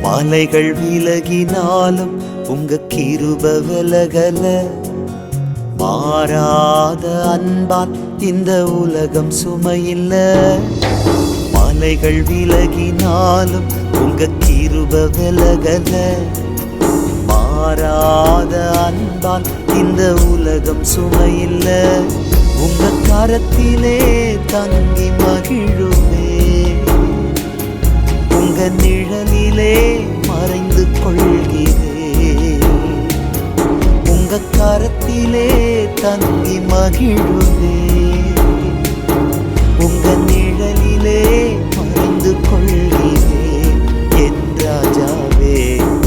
மலைகள் விலகினாலும் உங்க கிருப விலகல. மாறாத அன்பால் இந்த உலகம் சுமையில்ல. மலைகள் விலகினாலும் உங்க கிருப விலகல. மாறாத அன்பால் இந்த உலகம் சுமையில்ல. உங்க கரத்திலே தங்கி மகிழுவே. உங்க நிழலிலே மறைந்து கொள்கிறேன். உங்க கரத்திலே தங்கி மகிழுவேன். உங்க நிழலிலே மறைந்து கொள்கிறேன். என் ராஜாவே,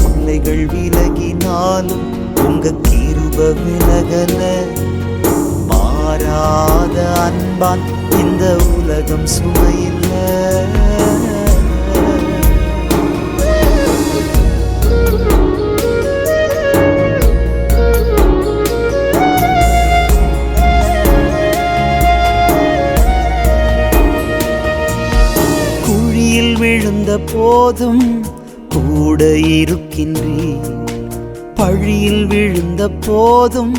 மலைகள் விலகினாலும் உங்க கிருப விலகல. மாறாத அன்பால் இந்த உலகம் சுமையில்ல. விழுந்த போதும் கூட இருக்கின்றீர். பழியில் விழுந்த போதும்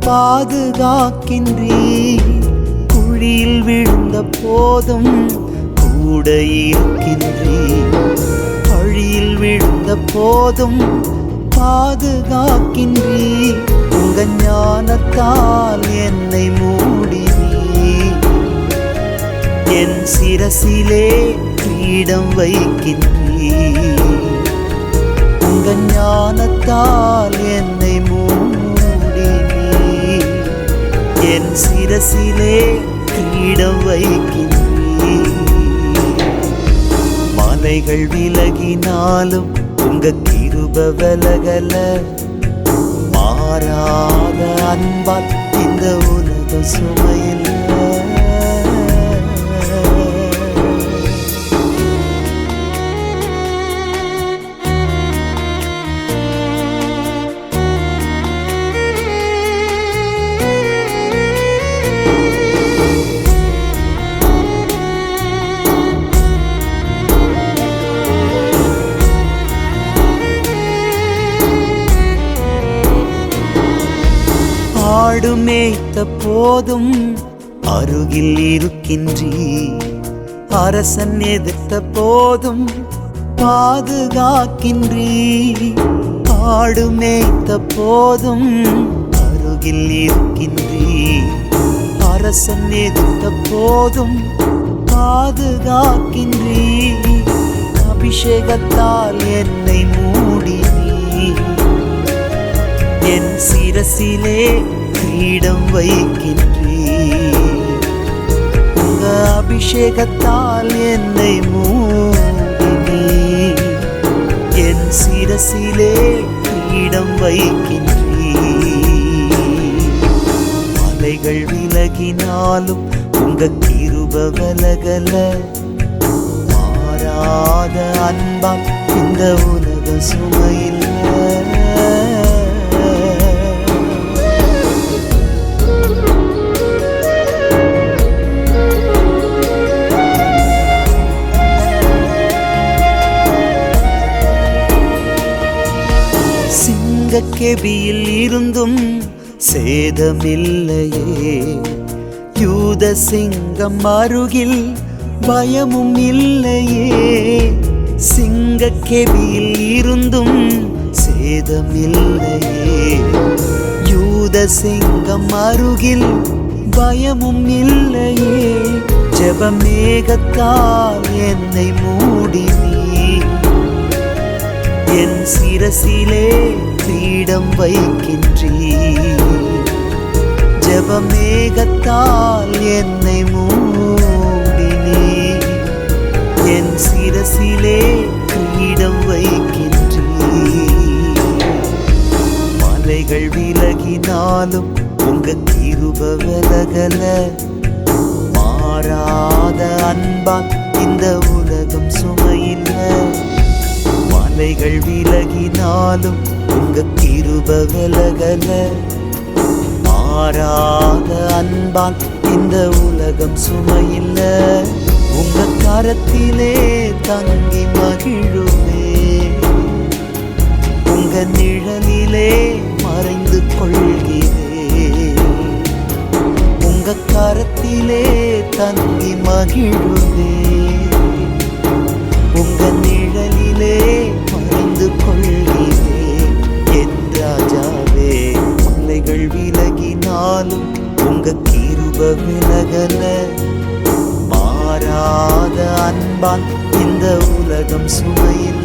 பாதுகாக்கின்றீர். குழியில் விழுந்த போதும் கூட இருக்கின்றீர். பழியில் விழுந்த போதும் பாதுகாக்கின்றீர். உங்க ஞானத்தால் என்னை மூடினீர். என் சிரசிலே கிரீடம் வைக்கின்றீர். உங்க ஞானத்தால் என்னை மூடினீர். என் சிரசிலே கிரீடம் வைக்கின்றீர். மலைகள் விலகினாலும் உங்க கிருப விலகல. மாறாத அன்பால் இந்த உலக சுமையில்ல. ஆடு மேய்த்த போதும் அருகில் இருக்கின்றீர். அரசன் எதிர்த்த போதும் பாதுகாக்கின்றீர். ஆடு மேய்த்த போதும் அருகில் இருக்கின்றீர். அரசன் எதிர்த்த போதும் பாதுகாக்கின்றீர். அபிஷேகத்தால் என்னை மூடினீர். என் சிரசிலே கிரீடம் வைக்கின்றீர். உங்க அபிஷேகத்தால் என்னை மூடினீர். என் சிரசிலே கிரீடம் வைக்கின்றீர். மலைகள் விலகினாலும் உங்க கிருப விலகல. மாறாத அன்பால் இந்த உலக சுமையில்ல. கெபியில் இருந்தும் சேதமில்லையே. யூத சிங்கம் அருகில் பயமும் இல்லையே. சிங்க கெபியில் இருந்தும் சேதமில்லையே. யூத சிங்கம் அருகில் பயமும் இல்லையே. ஜெபமேகத்தால் என்னை மூடி நீ என் சிரசிலே கிரீடம் வைக்கின்றீர். ஜெபமேகத்தால் என்னை மூடி நீ என் சிரசிலே கிரீடம் வைக்கின்றீர். மலைகள் விலகினாலும் உங்க கிருப விலகல. மாறாத அன்பால் இந்த உலகம் சுமையில்ல. மலைகள் விலகினாலும் உங்க கிருப விலகல. மாறாத அன்பால் இந்த உலகம் சுமையில்ல. உங்க கரத்திலே தங்கி மகிழுவே. உங்க நிழலிலே மறைந்து கொள்கிறேன். உங்க கரத்திலே தங்கி மகிழுவே. உங்க நிழலிலே மறைந்து கொள்கிறேன். என் ராஜாவே, மலைகள் விலகினாலும் உங்க கிருப விலகல. மாறாத அன்பால் இந்த உலகம் சுமையில்